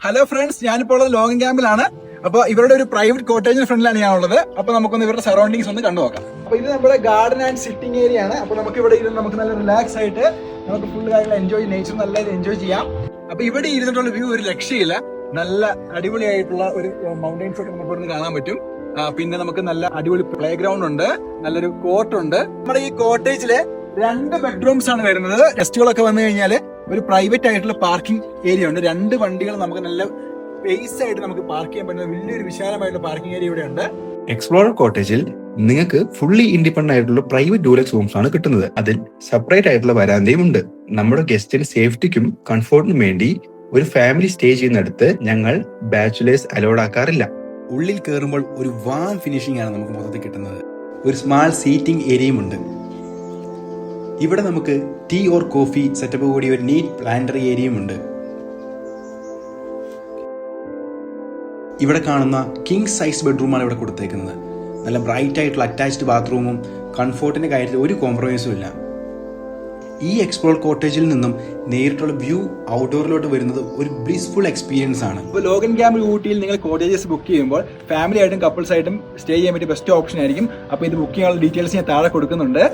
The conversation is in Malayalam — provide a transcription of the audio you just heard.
ഹലോ ഫ്രണ്ട്സ്, ഞാനിപ്പോൾ ഉള്ളത് ലോഗിൻ ക്യാമ്പിലാണ്. അപ്പൊ ഇവരുടെ ഒരു പ്രൈവറ്റ് കോട്ടേജിന് ഫ്രണ്ടിലാണ് ഞാനുള്ളത്. അപ്പൊ നമുക്കൊന്ന് ഇവരുടെ സറൗണ്ടിങ്സ് ഒന്ന് കണ്ടു നോക്കാം. അപ്പൊ ഇത് നമ്മുടെ ഗാർഡൻ ആൻഡ് സിറ്റിംഗ് ഏരിയ ആണ്. അപ്പൊ നമുക്ക് ഇവിടെ ഇരുന്ന് നമുക്ക് നല്ല റിലാക്സ് ആയിട്ട് നമുക്ക് ഫുൾ കാര്യങ്ങൾ എൻജോയ്, നേച്ചർ നല്ലതായിട്ട് എൻജോയ് ചെയ്യാം. അപ്പൊ ഇവിടെ ഇരുന്നിട്ടുള്ള വ്യൂ ഒരു രക്ഷയില്ല. നല്ല അടിപൊളിയായിട്ടുള്ള ഒരു മൗണ്ടൈൻസ് ഒക്കെ നമുക്ക് ഇവിടുന്ന് കാണാൻ പറ്റും. പിന്നെ നമുക്ക് നല്ല അടിപൊളി പ്ലേ ഗ്രൗണ്ട് ഉണ്ട്, നല്ലൊരു കോർട്ട് ഉണ്ട്. നമ്മുടെ ഈ കോട്ടേജില് 2 ബെഡ്റൂംസ് ആണ് വരുന്നത്. ഗസ്റ്റുകളൊക്കെ വന്നു കഴിഞ്ഞാൽ ഒരു പ്രൈവറ്റ് ആയിട്ടുള്ള പാർക്കിംഗ് ഏരിയ ഉണ്ട്. 2 വണ്ടികൾ നമുക്ക് നല്ല സ്പേസ് ആയിട്ട് നമുക്ക് പാർക്ക് ചെയ്യാൻ പറ്റുന്ന വലിയൊരു വിശാലമായിട്ടുള്ള പാർക്കിംഗ് ഏരിയ ഇവിടെ ഉണ്ട്. എക്സ്പ്ലോറർ കോട്ടേജിൽ നിങ്ങൾക്ക് ഫുള്ളി ഇൻഡിപെൻഡന്റ് ആയിട്ടുള്ള പ്രൈവറ്റ് ഡ്യൂലക്സ് റൂംസ് ആണ് കിട്ടുന്നത്. അതിൽ സെപ്പറേറ്റ് ആയിട്ടുള്ള വരാന്തയും ഉണ്ട്. നമ്മുടെ ഗസ്റ്റിന് സേഫ്റ്റിക്കും കംഫോർട്ടിനും വേണ്ടി ഒരു ഫാമിലി സ്റ്റേ ചെയ്യുന്നിടത്ത് ഞങ്ങൾ ബാച്ചുലേഴ്സ് അലോഡ് ആക്കാറില്ല. ഉള്ളിൽ കയറുമ്പോൾ ഒരു വാം ഫിനിഷിംഗ് ആണ് നമുക്ക് മൊത്തത്തിൽ കിട്ടുന്നത്. ഒരു സ്മാൾ സീറ്റിംഗ് ഏരിയയും ഉണ്ട്. ഇവിടെ നമുക്ക് ടീ ഓർ കോഫി സെറ്റപ്പ് കൂടി ഒരു നീറ്റ് പ്ലാന്ററി ഏരിയയും ഉണ്ട്. ഇവിടെ കാണുന്ന കിങ് സൈസ് ബെഡ്റൂമാണ് ഇവിടെ കൊടുത്തേക്കുന്നത്. നല്ല ബ്രൈറ്റ് ആയിട്ടുള്ള അറ്റാച്ച്ഡ് ബാത്റൂമും കംഫോർട്ടിന്റെ കാര്യത്തിൽ ഒരു കോംപ്രമൈസും ഇല്ല. ഈ എക്സ്പ്ലോർ കോട്ടേജിൽ നിന്നും നേരിട്ടുള്ള വ്യൂ ഔട്ട്ഡോറിലോട്ട് വരുന്നത് ഒരു ബ്ലിസ്ഫുൾ എക്സ്പീരിയൻസ് ആണ്. ഇപ്പോൾ ലോഗിൻ ക്യാമ്പ് ഊട്ടിയിൽ നിങ്ങൾ കോട്ടേജസ് ബുക്ക് ചെയ്യുമ്പോൾ ഫാമിലി ആയിട്ടും കപ്പിൾസ് ആയിട്ടും സ്റ്റേ ചെയ്യാൻ പറ്റിയ ബെസ്റ്റ് ഓപ്ഷൻ ആയിരിക്കും. അപ്പോൾ ഇത് ബുക്ക് ചെയ്യാനുള്ള ഡീറ്റെയിൽസ് ഞാൻ താഴെ കൊടുക്കുന്നുണ്ട്.